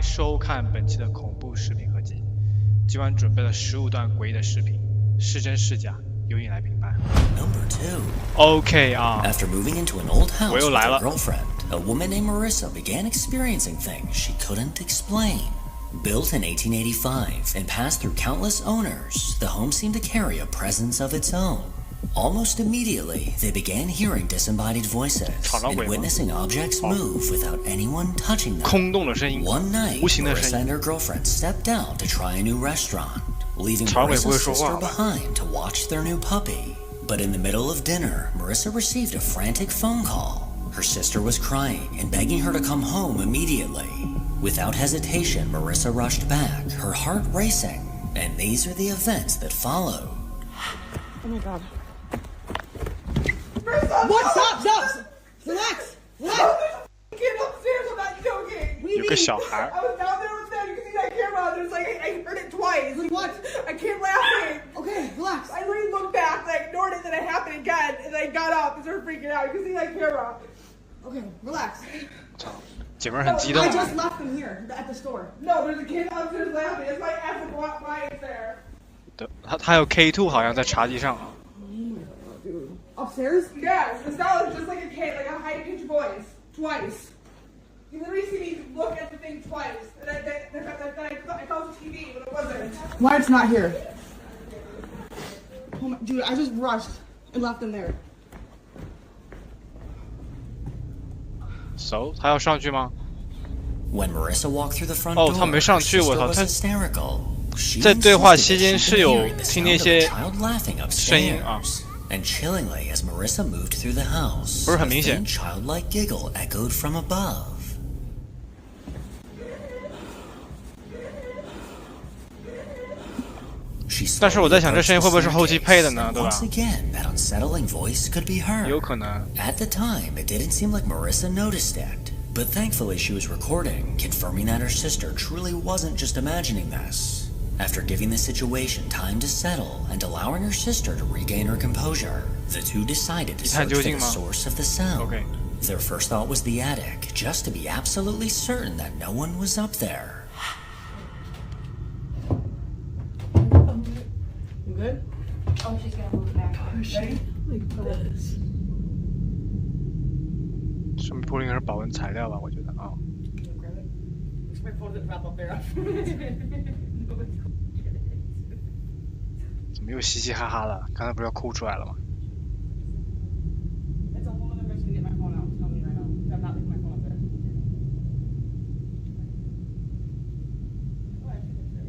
收看本期的恐怖视频合集。今晚准备了15段诡异的视频，是真是假，由你来评判。OK 啊， After moving into an old house 我又 with 来 her 了。 girlfriend, a woman named Marissa began experiencing things she couldn't explain. Built in 1885 and passed through countless owners, the home seemed to carry a presence of its own. Almost immediately, they began hearing disembodied voices and witnessing objects move without anyone touching them. 空洞的声音， One night, 无形的 Marissa 声 and 音。 her girlfriend stepped out to try a new restaurant, leaving 长尾不会 Marissa's 说话 sister 吧？ behind to watch their new puppy. But in the middle of dinner, Marissa received a frantic phone call. Her sister was crying and begging her to come home immediately. Without hesitation, Marissa rushed back, her heart racing, and these are the events that followed. Oh my god. What? Stop! Relax! Kid upstairs, I'm not joking. 有个小孩。 I was down there with them. You can see that camera. There's like I heard it twice. Like what? I kept laughing. Okay, relax. I literally looked back, and I ignored it, then it happened again, and I got up and started freaking out. You can see that camera. Okay, relax. 操，姐妹儿很激动 I 啊。 just left them here at the store. No, there's a kid upstairs laughing. It's my ass and walk by it there. 对，他有 K2 好像在茶几上啊。 Upstairs? Yes, the style is just like a kid, like a high-pitched voice. Twice. You literally see me look at the thing twice, and I thought it was TV, but it wasn't. Why it's not here? Oh my, dude, I just rushed and left them there. So 他要上去吗？ When Marissa walked through the front 哦， door, 他没上 her 去，我 sister 操， was 他 hysterical. She 在对话 insisted 期 that 间 she'd 是 been 有 hearing the 听 sound 那 of a 些 child laughing 声音啊。 upstairs. And chillingly, as Marissa moved through the house, 不是 a 很明显。 faint childlike giggle echoed from above. She 但是我在想，这声音会不会是 slowly 后期配的 approached 呢？ the 对吧？ staircase, and once again, that unsettling voice could be heard. 有可能。 At the time, it didn't seem like Marissa noticed it, but thankfully she was recording, confirming that her sister truly wasn't just imagining this. After giving the situation time to settle and allowing her sister to regain her composure, the two decided to 一探 search 究 for 竟 the 吗？ source of the sound. Okay. Their first thought was the attic, just to be absolutely certain that no one was up there. You good? Oh, she's gonna move it back. Ready? Like this. 上面铺了应该是保温材料吧，我觉得啊。 Grab it. My phone didn't wrap up there. 怎么又嘻嘻哈哈的？刚才不是要哭出来了吗？ It's a whole other mission to get my phone out. Tell me right now. I'm not leaving my phone up there.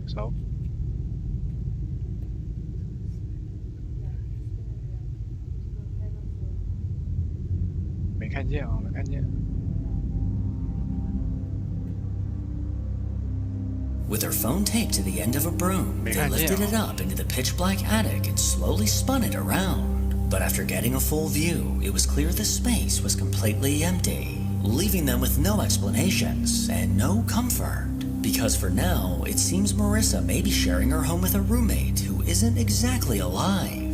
So 没看见啊，没看见。 With her phone taped to the end of a broom, they 没看见。 lifted it up into the pitch-black attic and slowly spun it around. But after getting a full view, it was clear the space was completely empty, leaving them with no explanations and no comfort. Because for now, it seems Marissa may be sharing her home with a roommate who isn't exactly alive.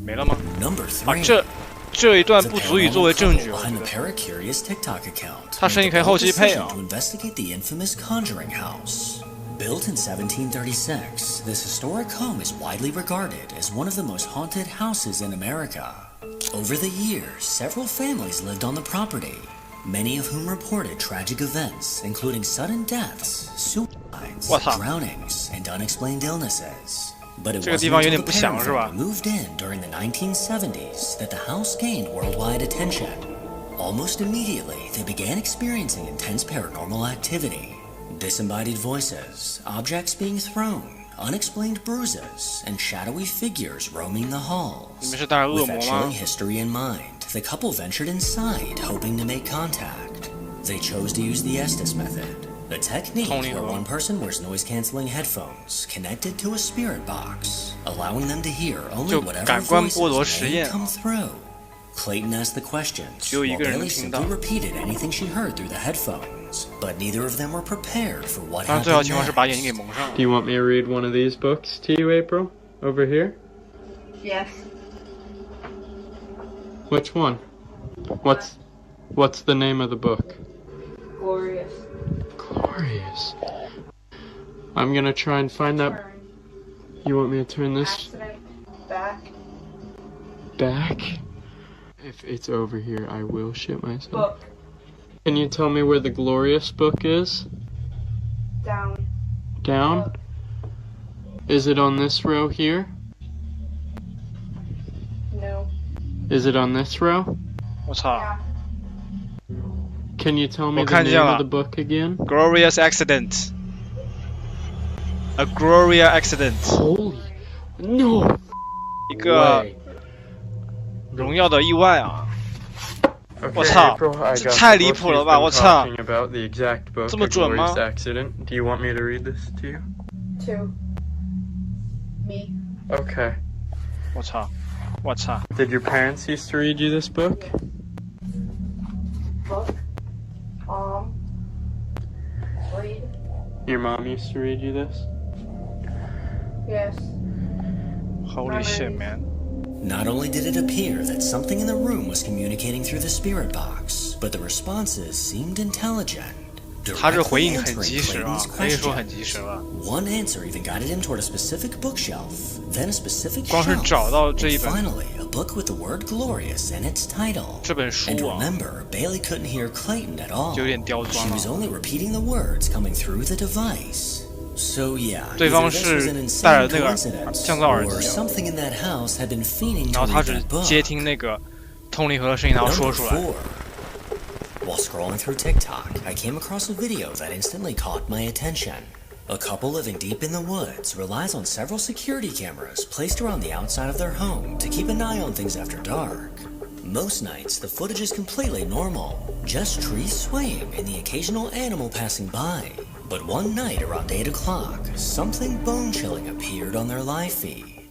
没了吗？ Number 啊， 3. 这一段 The 不足以作为 paranormal 证据， couple 我 behind 觉 the 得。 Paracurious TikTok account 他声音 made 可以 the 后 bold 期配 decision 啊。 to investigate the infamous Conjuring House. Built in 1736, this historic home is widely regarded as one of the most haunted houses in America. Over the years, several families lived on the property, many of whom reported tragic events, including sudden deaths, suicides, 我操。 drownings, and unexplained illnesses. But it 这个 wasn't 地方有 until 点 the 不详， pair 是吧？ moved in during the 1970s that the house gained worldwide attention. Almost immediately, they began experiencing intense paranormal activity. Disembodied voices, objects being thrown, unexplained bruises, and shadowy figures roaming the 你 halls. 们是带着恶 With 魔 that 吗 chilling？ history in mind, the couple ventured inside, hoping to make contact. They chose to use the Estes method, a technique Tony where Hawk. one person wears noise-canceling headphones connected to a spirit box, allowing them to hear only 就 whatever 感官 voices 剥夺实 may 验 come through. Clayton asked the questions, 只有一 while 个人 Bailey 能听到。 simply repeated anything she heard through the headphones, but neither of them were prepared for what 当然最好 happened 情况是把眼睛给 next. 蒙上 Do。you want me to read one of these books to you, April? Over here? Yes. Which one? What's the name of the book? Glorious. Glorious. I'm gonna try and find that. Turn. You want me to turn this Accident. Back. back? If it's over here, I will shit myself. Book. Can you tell me where the glorious book is? Down. Down? Up. Is it on this row here? No. Is it on this row? 我操 Yeah. Can you tell me 我 the 看 name 见了。 of the book again? Glorious accident. A glorious accident. Holy no 一个 way. 荣耀的意外啊！ Okay, 我操 April, I 这 got 太 the 离 book 谱了 you've 吧！ been 我操 talking about, the exact book, 这么 A 准吗？ Glorious Accident. Do you want me to read this to you? 2. Me. Okay. 我操！我操！ Did your parents used to read you this book? Book. Read. Your mom used to read you this? Yes. Holy shit, man! Not only did it appear that something in the room was communicating through the spirit box, but the responses seemed intelligent. 他这回 Directly 应很 answering 及时啊， Clayton's 可以说很及 questions. 时了。 One answer even guided him toward a specific bookshelf, then a specific 光是 shelf, 找到这一 and 本 finally a book with the word glorious in its title. 这本 And 书啊， remember, Bailey couldn't hear Clayton at all. 就有点刁钻 She 了 was。only repeating the words coming through the device. So yeah, 对 either 方 this 是 was an 戴 insane 着那个 coincidence, 降噪耳 or 机， something in that house had been fiending 然 to 后他 read 只 that book. 接听那个通灵盒的声音，然后 Number 说出来。 4. While scrolling through TikTok, I came across a video that instantly caught my attention. A couple living deep in the woods relies on several security cameras placed around the outside of their home to keep an eye on things after dark. Most nights, the footage is completely normal, just trees swaying and the occasional animal passing by. But one night around 8 o'clock, something bone-chilling appeared on their live feed.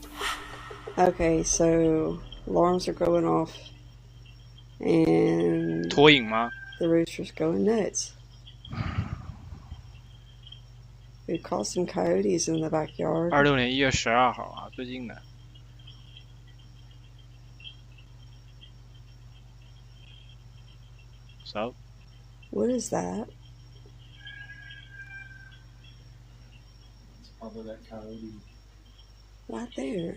Okay, so alarms are going off, and 脱影吗？ the rooster's going nuts. We caught some coyotes in the backyard. 26年1月12号啊，最近的。So What is that? Probably that coyote. Right there.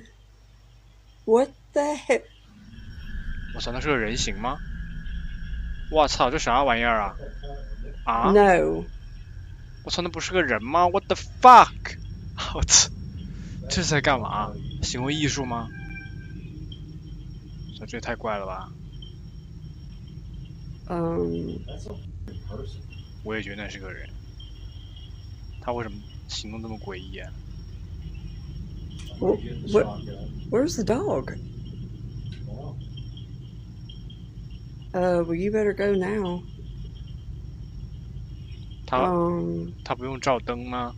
What the heck? 我操，那是个人形吗？我操，这啥玩意儿啊？啊？ No. 我操，那不是个人吗 ？What the fuck？ 我操，这是在干嘛？行为艺术吗？这也太怪了吧！ That's a person. 我也觉得那是个人，他为什么行动这么诡异啊？ Wh- Get the what- shotgun. Where's the dog? Well, Well, you better go now. 他不用照灯吗？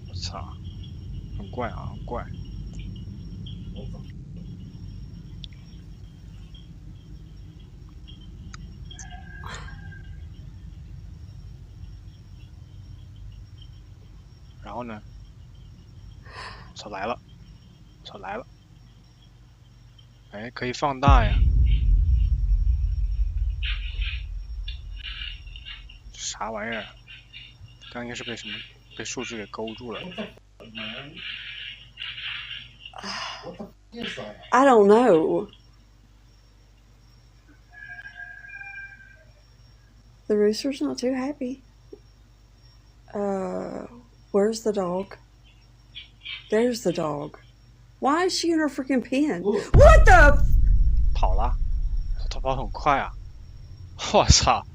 我操，很怪啊，很怪。然后呢？操来了，操来了！哎，可以放大呀！啥玩意儿？刚应该是被什么被树枝给勾住了。 man. What the f is that? I don't know. The rooster's not too happy. Where's the dog? There's the dog. Why is she in her freaking pen? What the? 跑了，他跑很快啊！我操！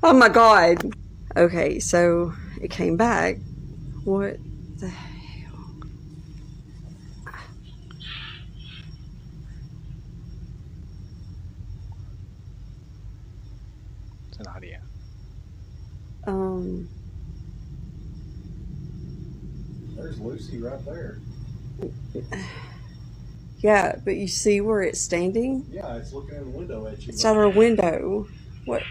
Oh my god. Okay, so it came back. What the hell? 在哪里啊？ There's Lucy right there. Yeah, but you see where it's standing? Yeah, it's looking in the window at you. It's at our window. What?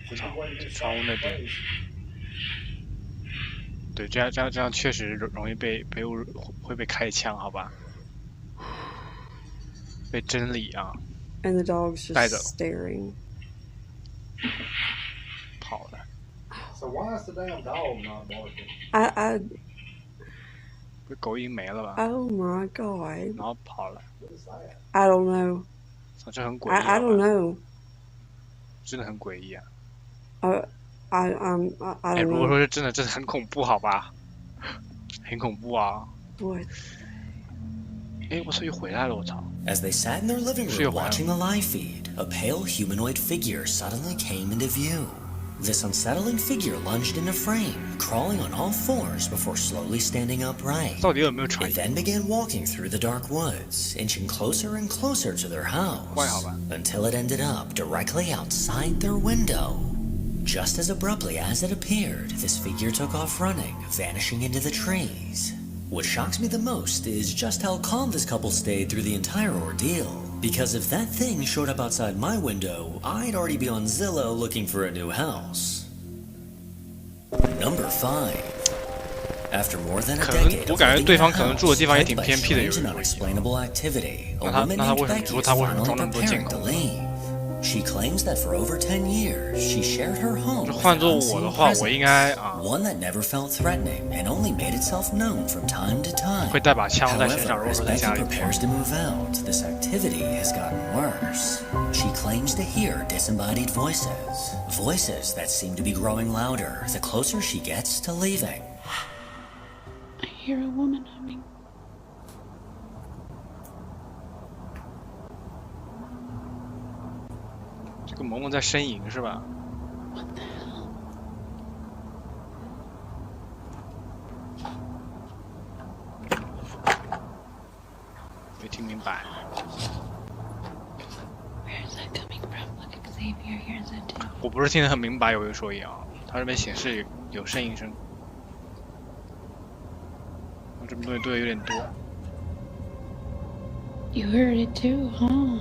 It's a good way to get 窗户 shot in 那 the 边。 face. 对，这样确实容易会被开枪，好吧？被真理啊！ And the dog's just Neither. staring. So why is the damn dog not barking? I 不是狗已经没了吧？ oh my god. 然后跑了， What is that? I don't know. 操，这很诡异 I 好 don't 吧？ know. 真的很诡异啊！ I 哎， don't 如果 know. 说是真的，真的很恐怖好吧？很恐怖啊！ What? 哎，我操，又回来了，我操！ As they sat in their living Sure, room watching the live feed, a pale humanoid figure suddenly came into view. This unsettling figure lunged into frame, crawling on all fours before slowly standing upright. 到底有没有传 It then began walking through the dark woods, inching closer and closer to their house, 怪好吧？ until it ended up directly outside their window. Just as abruptly as it appeared, this figure took off running, vanishing into the trees. What shocks me the most is just how calm this couple stayed through the entire ordeal. Because if that thing showed up outside my window, I'd already be on Zillow looking for a new house. Number 5. After more than a 可能 decade 我 of 感觉 living 对 in 方 a 可能住的 house 地方也 plagued 挺 by 偏僻的，有 strange 一 and 种 unexplainable activity, a 那他 woman 那他 named 为什么 Becky 说 is 他为什么 finally 装那么多监 preparing to 控？ leave. She claims that for over 10 years, she shared her home 这 with 换 an 做我 unseen 的话，我应 presence, 该啊 one that never felt threatening and only made itself known from time to time. 会带把枪在身上， However, 如果 as 说在 Becky 家里的话。 prepares to move out, this activity has gotten worse. She claims to hear disembodied voices, voices that seem to be growing louder the closer she gets to leaving. I hear a woman humming. 这个萌萌在呻吟是吧？ What the hell? 没听明白。 Where is that coming from? Look, Xavier hears it too. 我不是听得很明白，有一说一啊，它这边显示有呻吟声。这么东西对有点多。 You heard it too, huh?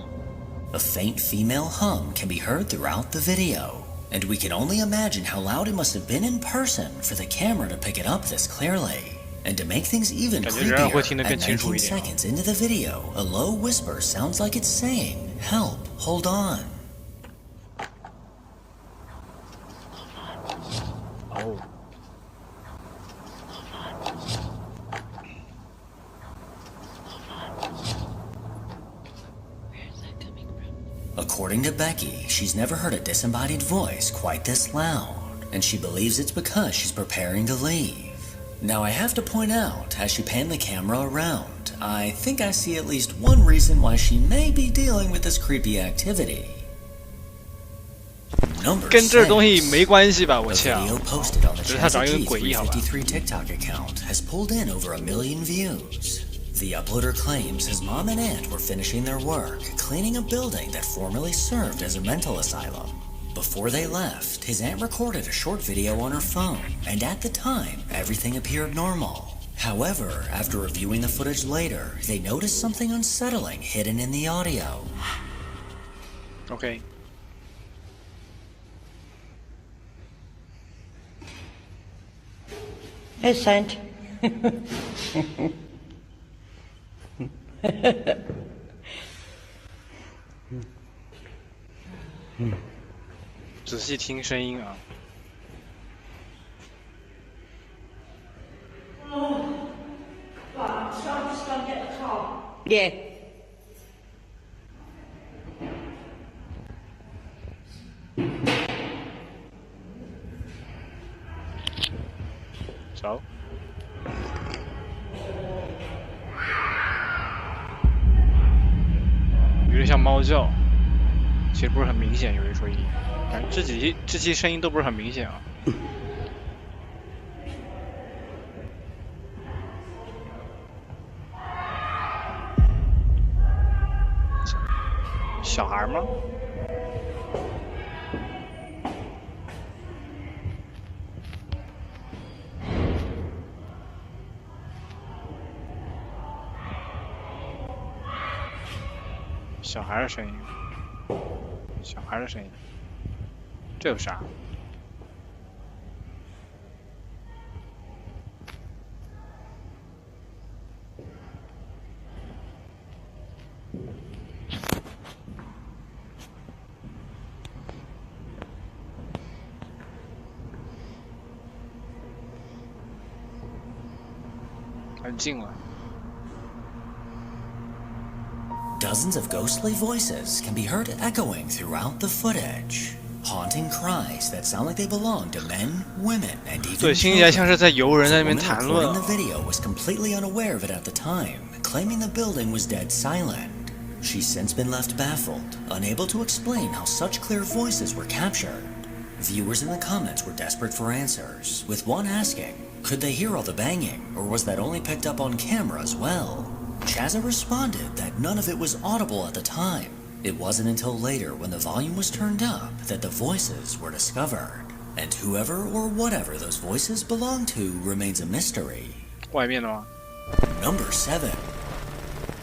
A faint female hum can be heard throughout the video, and we can only imagine how loud it must have been in person for the camera to pick it up this clearly. And to make things even 感觉人家会听 creepier, 得更 at 清楚 19一点。 seconds into the video, a low whisper sounds like it's saying, "Help, hold on." 哦。 Where is that coming from? According to Becky, she's never heard a disembodied voice quite this loud, and she believes it's because she's preparing to leave. Now I have to point out, as she panned the camera around, I think I see at least one reason why she may be dealing with this creepy activity. Number 跟这 6. 东西没关系吧？ A 我呛。 video posted on the 只是它长得有点诡异，好吧？ G353 TikTok account has pulled in over 1 million views. The uploader claims his mom and aunt were finishing their work, cleaning a building that formerly served as a mental asylum. Before they left, his aunt recorded a short video on her phone, and at the time, everything appeared normal. However, after reviewing the footage later, they noticed something unsettling hidden in the audio. OK。 Vincent. 仔细听声音啊。 Yeah. 走。有点像猫叫，其实不是很明显，有一说一，反正这期声音都不是很明显啊。小孩吗？小孩的声音，小孩的声音，这有啥？很近了。Dozens of ghostly voices can be heard echoing throughout the footage. Haunting cries that sound like they belong to men, women, and even 对，听起来像是在游人在那边 The 谈 woman 论 recording the video was completely unaware of it at the time, claiming the building was dead silent. She's since been left baffled, unable to explain how such clear voices were captured. Viewers in the comments were desperate for answers, with one asking, could they hear all the banging, or was that only picked up on camera as well? Chazza responded that none of it was audible at the time. It wasn't until later when the volume was turned up that the voices were discovered. And whoever or whatever those voices belong to remains a mystery. 外面的吗？ Number 7.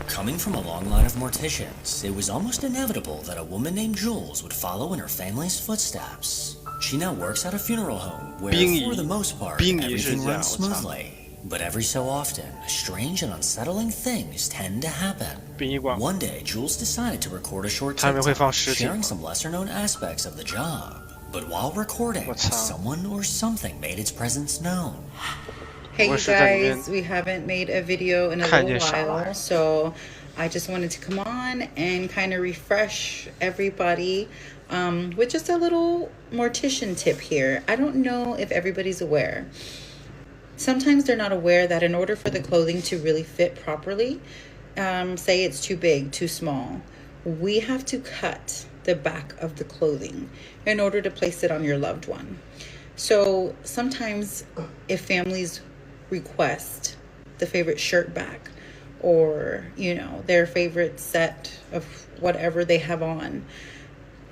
Coming from a long line of morticians, it was almost inevitable that a woman named Jules would follow in her family's footsteps. She now works at a funeral home where, for the most part, everything runs smoothly. But every so often, strange and unsettling things tend to happen. One day, Jules decided to record a short TikTok sharing some lesser-known aspects of the job. But while recording, someone or something made its presence known. Hey you guys, we haven't made a video in a little while, so I just wanted to come on and kind of refresh everybody with just a little mortician tip here. I don't know if everybody's aware. Sometimes they're not aware that in order for the clothing to really fit properly, say it's too big, too small, we have to cut the back of the clothing in order to place it on your loved one. So sometimes if families request the favorite shirt back, or their favorite set of whatever they have on,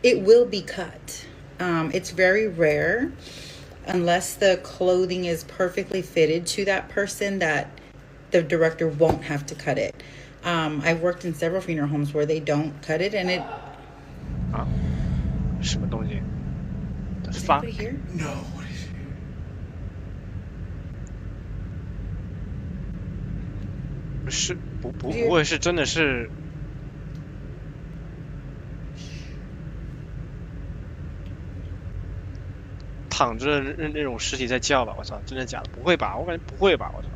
it will be cut. It's very rare, unless the clothing is perfectly fitted to that person, that the director won't have to cut it. I've worked in several funeral homes where they don't cut it, and it. 什么东西？ Is anybody here? No. 是不会是真的是躺着那种尸体在叫吧？我操，真的假的？不会吧？我感觉不会吧？我操！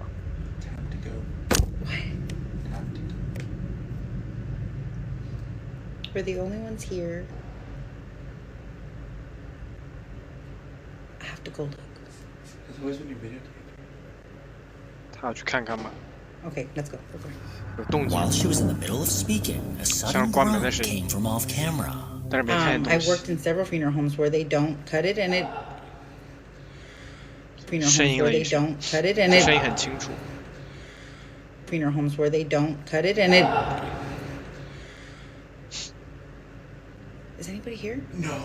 We're the only ones here. I have to go look. 他要去看看吗？ Okay, let's go. While she was in the middle of speaking, a sudden groan came from off camera. I've worked in several funeral homes where they don't cut it, and it. Funeral homes where they don't cut it, and it. 声音很清楚。 Funeral homes where they don't cut it, and it. Is anybody here? No.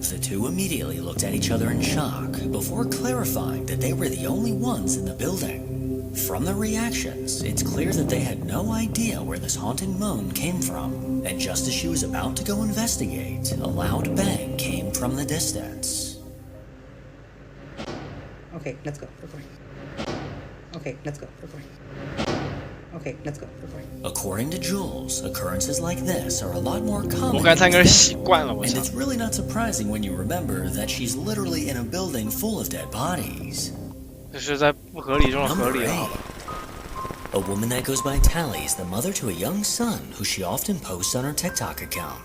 The two immediately looked at each other in shock before clarifying that they were the only ones in the building. From the reactions, it's clear that they had no idea where this haunting moan came from, and just as she was about to go investigate, a loud bang came from the distance. Okay, let's go. Okay, let's go. Okay, let's go. According to Jules, occurrences like this are a lot more common. 我刚才应该是习惯了，我 And 操。 it's really not surprising when you remember that she's literally in a building full of dead bodies. 这是在不合理中的合理啊。 A woman that goes by Tally is the mother to a young son who she often posts on her TikTok account.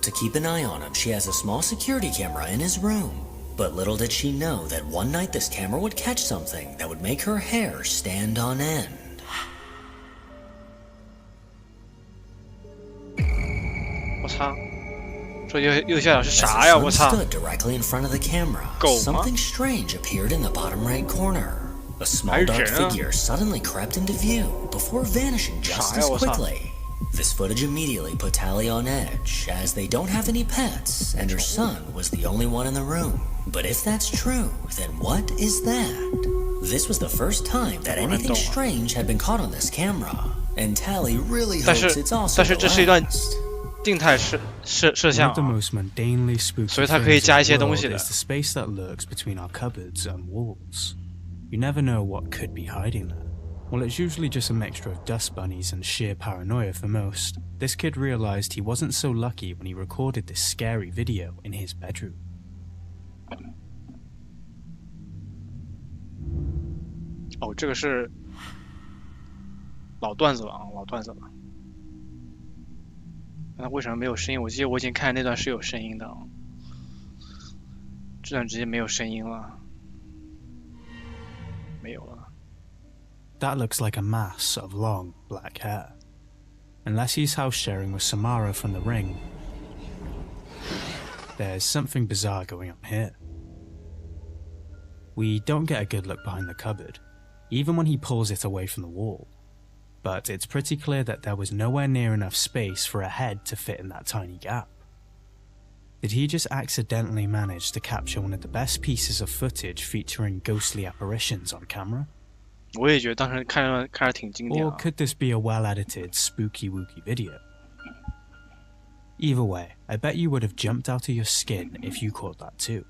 To keep an eye on him, she has a small security camera in his room. But little did she know that one night this camera would catch something that would make her hair stand on end. 我操！这右下角是啥呀？我操！ Stood directly in front of the camera. Something strange appeared in the bottom right corner. A small dark figure suddenly crept into view before vanishing just as quickly. This footage immediately put Tally on edge, as they don't have any pets, and her son was the only one in the room. But if that's true, then what is that? This was the first time that anything strange had been caught on this camera, and Tally really hopes it's also the last. 静态摄像啊，所以它可以加一些东西的。 the space that lurks between our cupboards and walls. You never know what could be hiding there. Well, it's usually just a mixture of dust bunnies and sheer paranoia for most. This kid realized he wasn't so lucky when he recorded this scary video in his bedroom. 哦，这个是老段子了啊，老段子了。那为什么没有声音？我记得我以前看那段是有声音的，这段直接没有声音了，没有了。That looks like a mass of long black hair. Unless he's house sharing with Samara from the ring, there's something bizarre going on here. We don't get a good look behind the cupboard, even when he pulls it away from the wall. But it's pretty clear that there was nowhere near enough space for a head to fit in that tiny gap. Did he just accidentally manage to capture one of the best pieces of footage featuring ghostly apparitions on camera? 我也觉得当时看着挺经典 Or could this be a well-edited, spooky-wooky video? Either way, I bet you would have jumped out of your skin if you caught that too.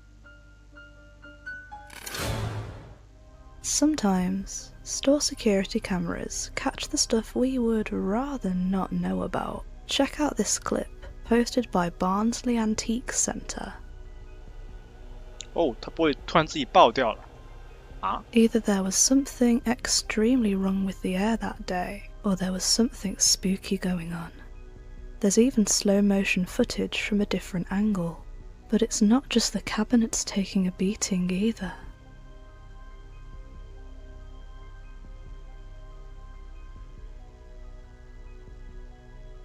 Sometimes, store security cameras catch the stuff we would rather not know about. Check out this clip, posted by Barnsley Antique Centre. 哦，它不会突然自己爆掉了。 Either there was something extremely wrong with the air that day, or there was something spooky going on. There's even slow motion footage from a different angle, but it's not just the cabinets taking a beating either.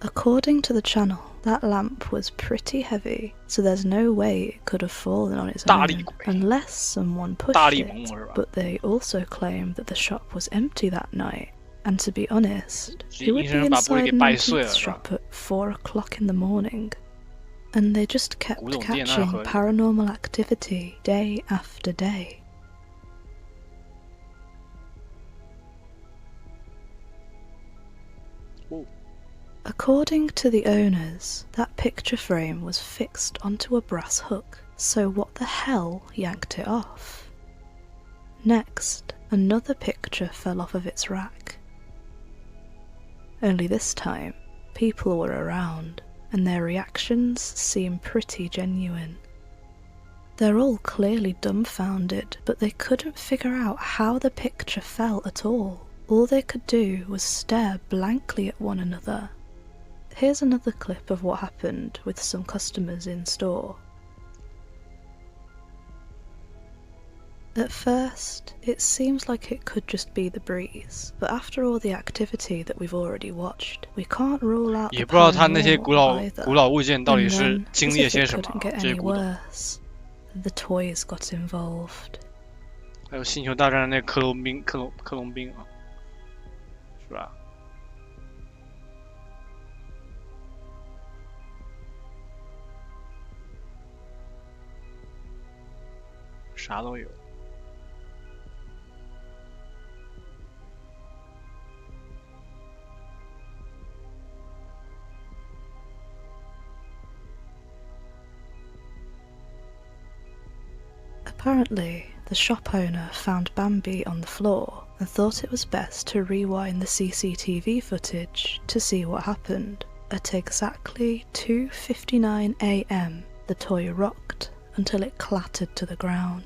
According to the channel, that lamp was pretty heavy, so there's no way it could have fallen on its own, unless someone pushed it, but they also claim that the shop was empty that night, and to be honest, who would be inside an antique shop at 4 o'clock in the morning? And they just kept catching paranormal activity day after day. According to the owners, that picture frame was fixed onto a brass hook, so what the hell yanked it off? Next, another picture fell off of its rack. Only this time, people were around, and their reactions seem pretty genuine. They're all clearly dumbfounded, but they couldn't figure out how the picture fell at all. All they could do was stare blankly at one another. Here's another clip of what happened with some customers in store. At first, it seems like it could just be the breeze, but after all the activity that we've already watched, we can't rule out the paranormal either. And then, as if it couldn't get any worse, the toys got involved. 还有星球大战的那克隆兵啊，是吧？ 啥都有。Apparently, the shop owner found Bambi on the floor and thought it was best to rewind the CCTV footage to see what happened. At exactly 2:59 AM, the toy rocked until it clattered to the ground.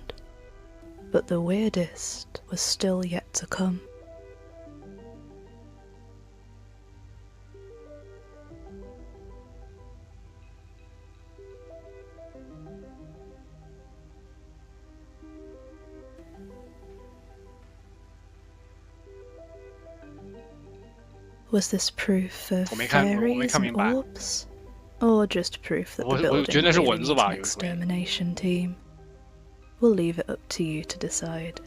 But the weirdest was still yet to come. Was this proof of fairies and orbs? Or just proof that the building really needs an extermination team? We'll leave it up to you to decide.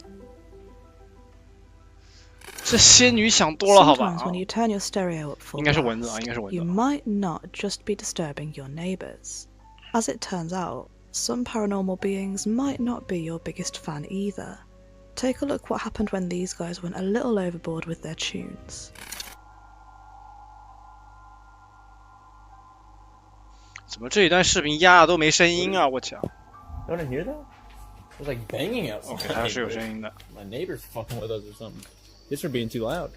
这仙女想多了，好吧？ Sometimes when you turn your stereo up full 应该是蚊子啊，应该是蚊子。 You might not just be disturbing your neighbors. As it turns out, some paranormal beings might not be your biggest fan either. Take a look what happened when these guys went a little overboard with their tunes. 怎么这一段视频压的都没声音啊？我操 You wanna hear that? It was like banging outside. OK， 它是有声音的。My neighbor's fucking with us or something. This are being too loud.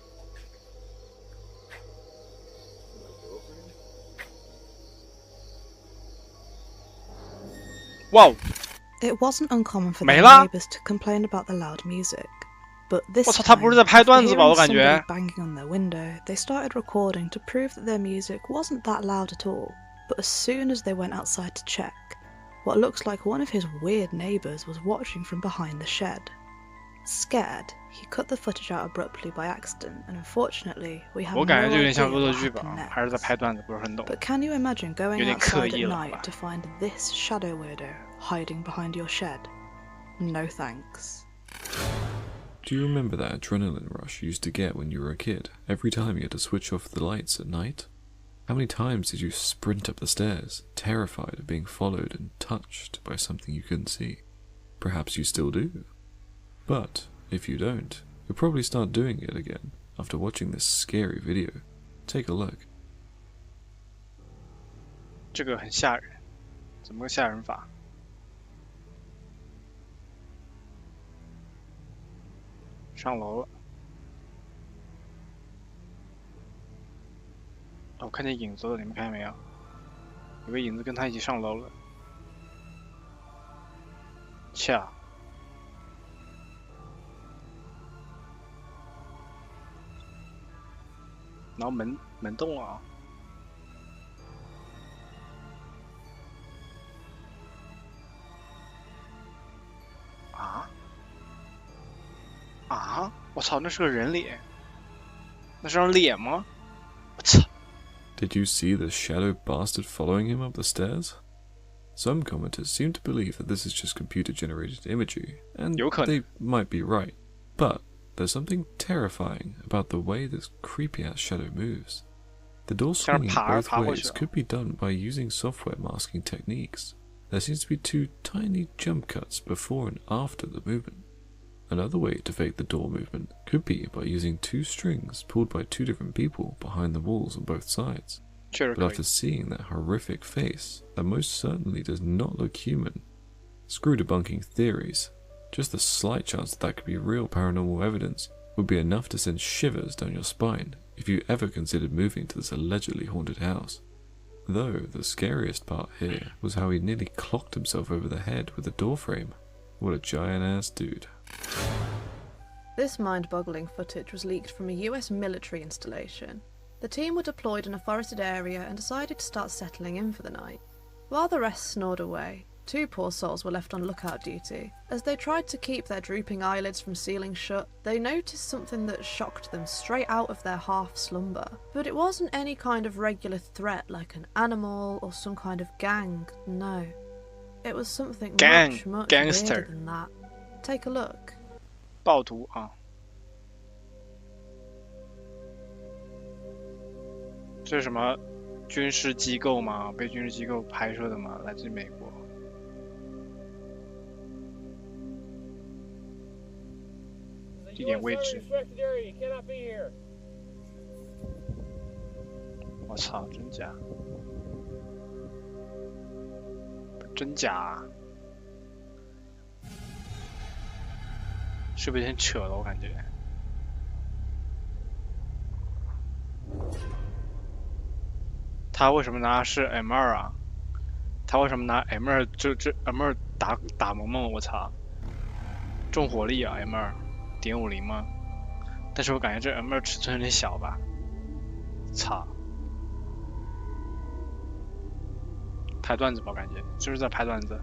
Wow. It wasn't uncommon for their neighbors to complain about the loud music, But this 我操，他不是在拍段子吧？我感觉。 banging on their window, they started recording to prove that their music wasn't that loud at all. But as soon as they went outside to check, what looks like one of his weird neighbours was watching from behind the shed. Scared, he cut the footage out abruptly by accident, and unfortunately, we have no idea what happened next. But can you imagine going outside at night to find this shadow weirdo hiding behind your shed? No thanks. Do you remember that adrenaline rush you used to get when you were a kid, every time you had to switch off the lights at night? How many times did you sprint up the stairs, terrified of being followed and touched by something you couldn't see? Perhaps you still do. But if you don't, you'll probably start doing it again after watching this scary video. Take a look. 这个很吓人，怎么个吓人法？上楼了。哦，我看见影子了，你们看见没有？有个影子跟他一起上楼了。恰。 然后门动了啊！我操，那是个人脸，那是张脸吗？我操 Did you see the shadow bastard following him up the stairs? Some commenters seem to believe that this is just computer-generated imagery, and they might be right, but there's something terrifying about the way this creepy-ass shadow moves. The door swinging both ways could be done by using software masking techniques. There seems to be 2 tiny jump cuts before and after the movement. Another way to fake the door movement could be by using 2 strings pulled by 2 different people behind the walls on both sides. But after seeing that horrific face, that most certainly does not look human. Screw debunking theories. Just the slight chance that could be real paranormal evidence would be enough to send shivers down your spine if you ever considered moving to this allegedly haunted house. Though the scariest part here was how he nearly clocked himself over the head with the door frame. What a giant-ass dude. This mind-boggling footage was leaked from a US military installation. The team were deployed in a forested area and decided to start settling in for the night. While the rest snored away, 2 poor souls were left on lookout duty. As they tried to keep their drooping eyelids from sealing shut, they noticed something that shocked them straight out of their half-slumber. But it wasn't any kind of regular threat like an animal or some kind of gang, no. It was something much weirder than that. Take a look. 暴徒啊！这是什么军事机构吗？被军事机构拍摄的吗？来自于美国。地点位置。我操，真假？真假？是不是有点扯了？我感觉。他为什么拿的是 M2 啊？他为什么拿 M2？这 M2 打萌萌？我操！重火力啊 M2 .50吗？但是我感觉这 M2 尺寸有点小吧？操！拍段子吧，我感觉就是在拍段子。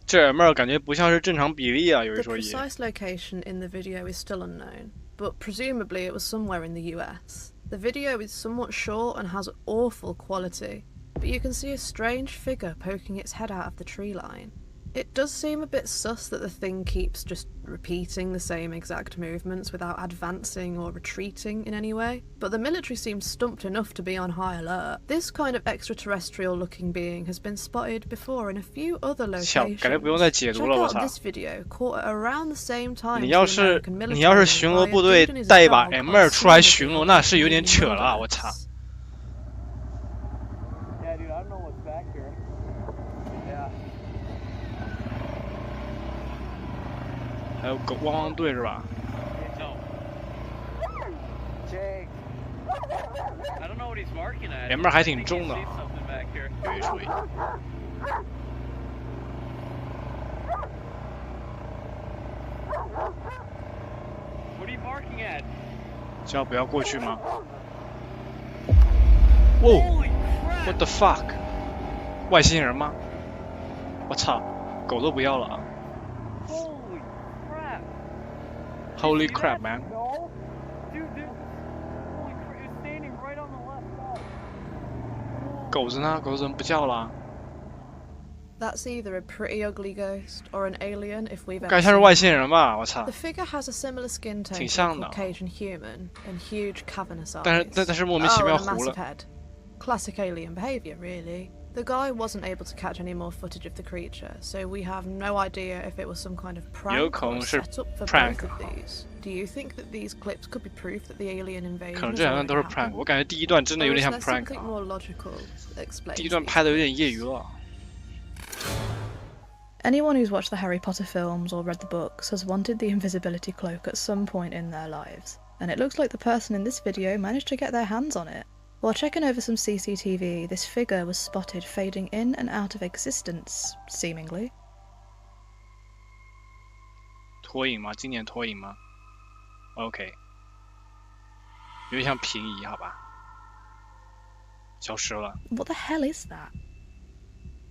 这 M2 感觉不像是正常比例啊，有人说也。The precise location in the video is still unknown, but presumably it was somewhere in the US. The video is somewhat short and has awful quality, but you can see a strange figure poking its head out of the tree line. It does seem a bit sus that the thing keeps just repeating the same exact movements without advancing or retreating in any way, but the military seems stumped enough to be on high alert. This kind of extraterrestrial-looking being has been spotted before in a few other locations. Check out this video, caught at around the same time. 你要是巡逻部队带一把 M2 出来巡逻，那是有点扯了，我操！ 还还有狗汪汪队是吧？ I don't know what he's marking at. 爷们儿还挺重的啊，有一说一。What are you barking at? 叫不要过去吗？哦 ，What the fuck？ 外星人吗？我操，狗都不要了啊 ！Holy crap, man！ 狗子呢？狗子怎么不叫了？ That's either a pretty ugly ghost or an alien if we've ever 该像是外星人吧？我操！ The figure has a similar skin tone 挺 to 像 a 的。 Caucasian human and huge cavernous eyes. 但是莫名其妙 and a 糊 massive 了。 head. Classic alien behavior, really. The guy wasn't able to catch any more footage of the creature, so we have no idea if it was some kind of prank or setup for both of these. Do you think that these clips could be proof that the alien invasion 可能这两段都是 prank， 我感觉第一段真的有点像 prank 第一段拍的有点业余了。 Anyone who's watched the Harry Potter films or read the books has wanted the invisibility cloak at some point in their lives, and it looks like the person in this video managed to get their hands on it. While checking over some CCTV, this figure was spotted fading in and out of existence, seemingly. 拖影吗？经典拖影吗 ？OK， 有点像平移，好吧？消失了。 What the hell is that?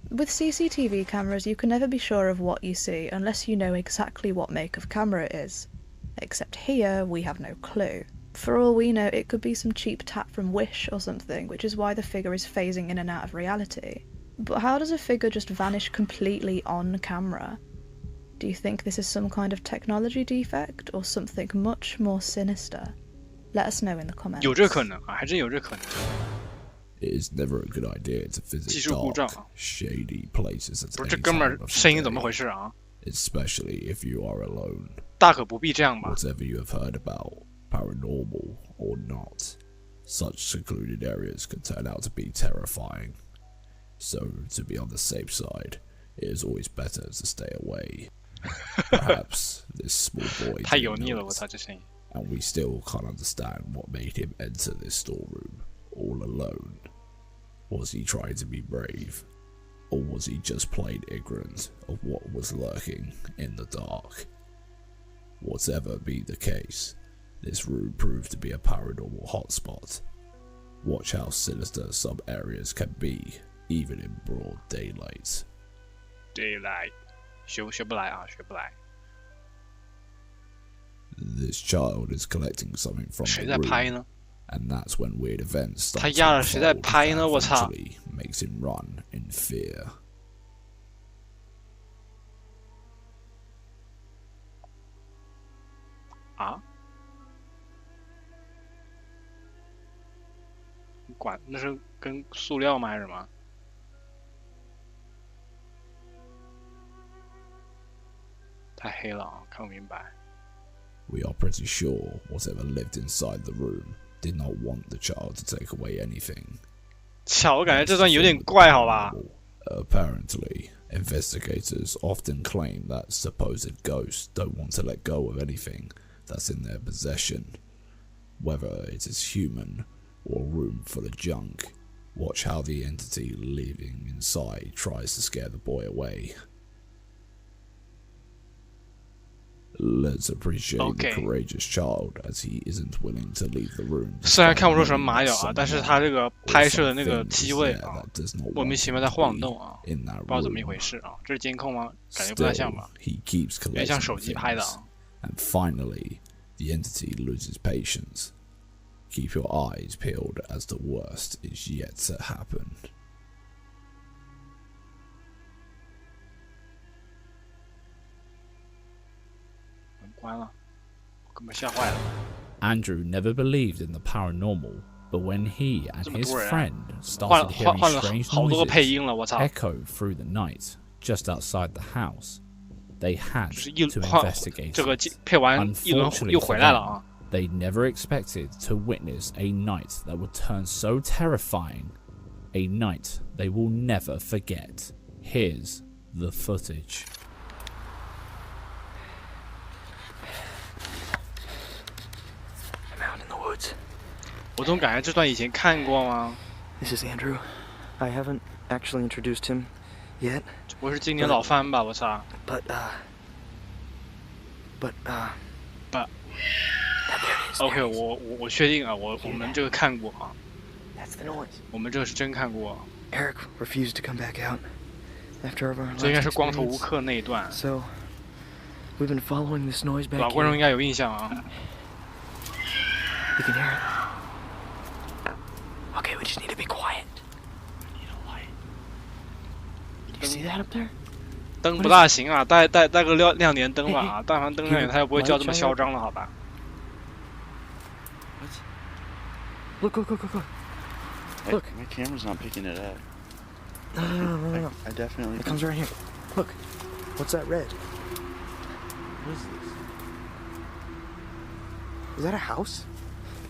With CCTV cameras, you can never be sure of what you see unless you know exactly what make of camera it is. Except here, we have no clue. For all we know, it could be some cheap tap from Wish or something, which is why the figure is phasing in and out of reality. But how does a figure just vanish completely on camera? Do you think this is some kind of technology defect or something much more sinister? Let us know in the comments. 有这可能啊，还真有这可能。 It is never a good idea to visit dark, shady places at 不是这哥们儿声音怎么回事啊？ Especially if you are alone. 大可不必这样吧。 Whatever you have heard about, paranormal or not, such secluded areas can turn out to be terrifying. So, to be on the safe side, it is always better to stay away. Perhaps this small boy 太油腻了，我操这声音。 And we still can't understand what made him enter this storeroom all alone. Was he trying to be brave? Or was he just plain ignorant of what was lurking in the dark? Whatever be the case, this room proved to be a paranormal hotspot. Watch how sinister some areas can be, even in broad daylight. Daylight. 学不来啊，学不来。 This child is collecting something from the room, and that's when weird events start to unfold and eventually makes him run in fear. Ah? 管那是跟塑料吗还是什么？ 太黑了啊，看不明白。 We are pretty sure whatever lived inside the room did not want the child to take away anything. 巧，我感觉这段有点怪，好吧？ Apparently, investigators often claim that supposed ghosts don't want to let go of anything that's in their possession, whether it is human or a room full of junk. Watch how the entity living inside tries to scare the boy away. Let's appreciate the courageous child as he isn't willing to leave the room. 虽然看不出什么马脚啊，但是他这个拍摄的那个机位啊，莫名其妙在晃动啊，不知道怎么一回事啊。这是监控吗？感觉不太像吧，有点像手机拍的啊。 And finally, the entity loses patience. Keep your eyes peeled as the worst is yet to happen. Andrew never believed in the paranormal, but when he and his friend started hearing strange noises echo through the night just outside the house, they had to investigate it. Unfortunately for them, they never expected to witness a night that would turn so terrifying, a night they will never forget. Here's the footage. 我总感觉这段以前看过吗？ This is Andrew. I haven't actually introduced him yet. 我是今年老番吧，我操。But OK， 我确定啊，我们这个看过啊。That's the noise. 我们这个是真看过。Eric refused to come back out after our last 这应该是光头吴克那一段。So we've been following this noise back. 老观众应该有印象啊。You can hear it. Okay, we just need to be quiet. We need a light. Do you see that up there? 灯不大行啊，带个亮点灯吧啊，但凡灯亮点，它就不会叫这么嚣张了，好吧？ Look! Look. My camera's not picking it up. No. I definitely. It comes right here. Look. What's that red? What is this? Is that a house?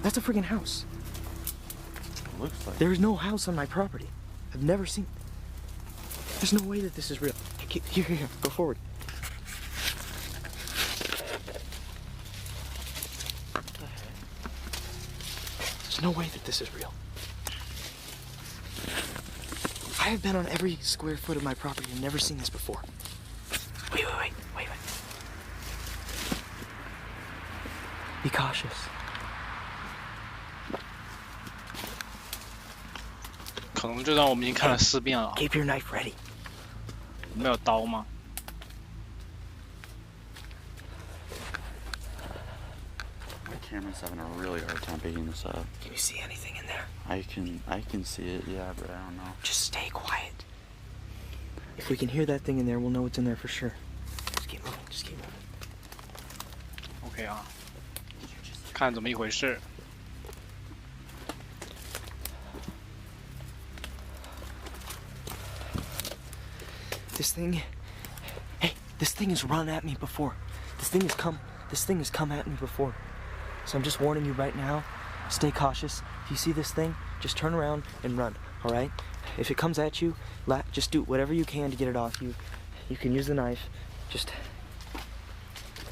That's a freaking house. It looks like. There's no house on my property. I've never seen. There's no way that this is real. Here. Go forward. There's no way that this is real. I have been on every square foot of my property and never seen this before. Wait. Be cautious. 可能这段我们已经看了4遍了。 Keep your knife ready. 没有刀吗？ My camera's having a really hard time picking this up. Can you see anything in there? I can see it, yeah, but I don't know. Just stay quiet. If we can hear that thing in there, we'll know what's in there for sure. Just keep moving. OK 啊，看怎么一回事。 This thing has run at me before. This thing has come at me before. So I'm just warning you right now, stay cautious. If you see this thing, just turn around and run, all right? If it comes at you, just do whatever you can to get it off you. You can use the knife.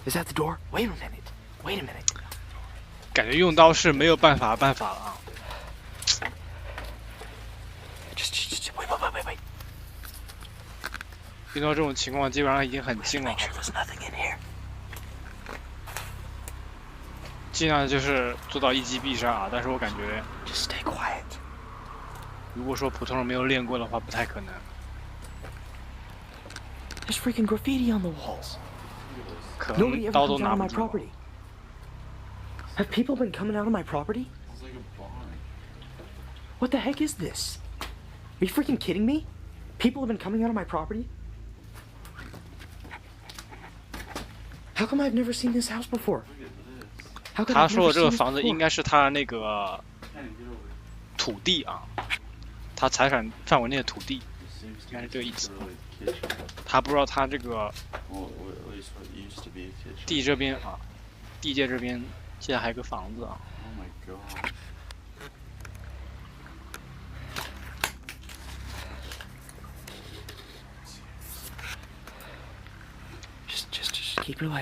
Is that the door? Wait a minute. 感觉用刀是没有办法了啊。 Wait. 遇到这种情况，基本上已经很近了。尽量就是做到一击必杀啊，但是我感觉，如果说普通人没有练过的话，不太可能。There's freaking graffiti on the walls. 可能刀都拿不住。 Have people been coming out of my property? What the heck is this? Are you freaking kidding me? People have been coming out of my property? How come I've never seen this house before? 他说的这个房子应该是他那个土地啊，他财产范围内的土地，应该是这个意思。他不知道他这个地这边啊，地界这边现在还有个房子啊。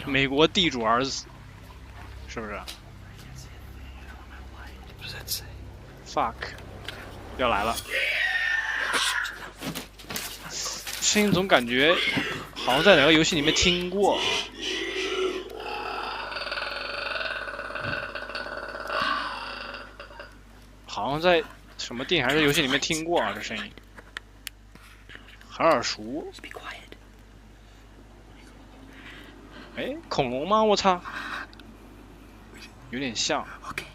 美国地主儿子，是不是 ？Fuck， 要来了！声音总感觉好像在哪个游戏里面听过，好像在什么电影还是游戏里面听过啊，这声音很耳熟。 哎，恐龙吗？我操，有点像。Okay.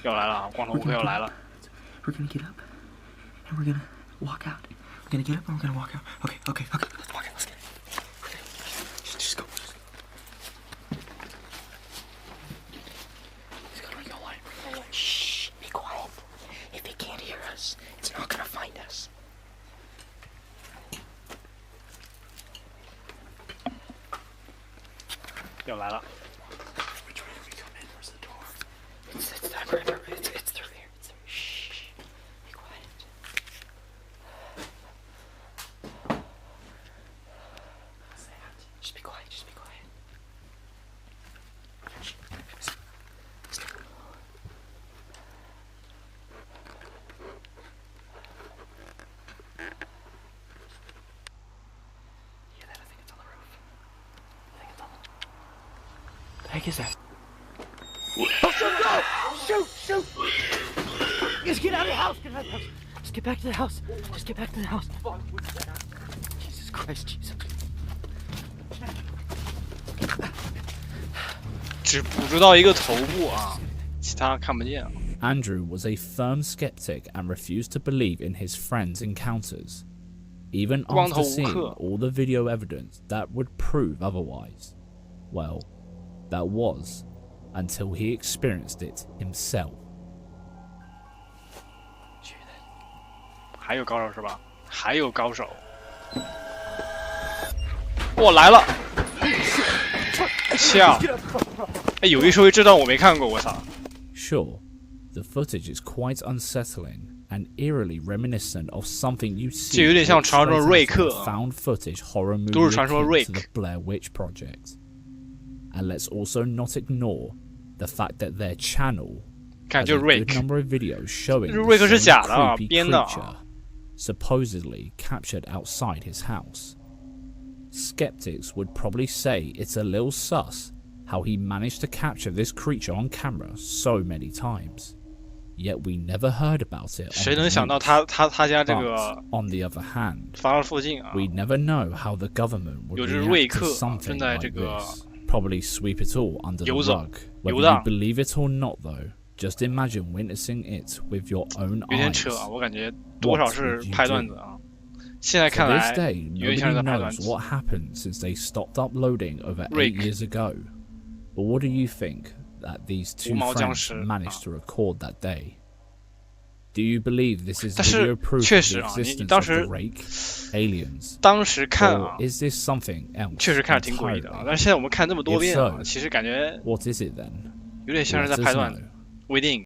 要来了，光头乌克要来了。 We're gonna get up and we're gonna walk out. We're gonna get up and we're gonna walk out. Okay. Let's walk out. Let's get it. Just go. Shh. Be quiet. If he can't hear us, it's not gonna find us. 要来了。 Which way do we come in? Where's the door? It's through here. Shh. Be quiet. Just be quiet. heck is that? Oh, shoot! Shoot! Just get out of the house! Get out of the house! Just get back to the house! Just get back to the house! Jesus Christ, Jesus! 只捕捉到一个头部啊，其他看不见。Andrew was a firm skeptic and refused to believe in his friend's encounters, even after seeing all the video evidence that would prove otherwise. Well, that was until he experienced it himself. 还有高手是吧？还有高手。我来了！笑。哎，有一说一，这段我没看过，我操。Sure, the footage is quite unsettling and eerily reminiscent of something you see. 这有点像传说中瑞克 found footage horror movie 都是传说瑞克 to the Blair Witch Project. And let's also not ignore the fact that their channel has a good number of videos showing the same creepy creature supposedly captured outside his house. Skeptics would probably say it's a little sus how he managed to capture this creature on camera so many times. Yet we never heard about it. 谁能想到他家这个 on the other hand, 发到附近啊 we never know how the government would react to something like this. Probably sweep it all under the rug. Whether you believe it or not, though, just imagine witnessing it with your own eyes. 有点扯啊，我感觉多少是拍段子啊。现在看来， To this day, nobody knows what happened since they stopped uploading over 8 years ago. But what do you think that these two friends managed to record that day? Do you believe this is video proof of the existence of the rake, aliens? 当时看啊 ，Is this something else? 确实看着挺诡异的啊，但是现在我们看这么多遍啊，其实感觉 What is it then? 有点像是在拍段子，微电影。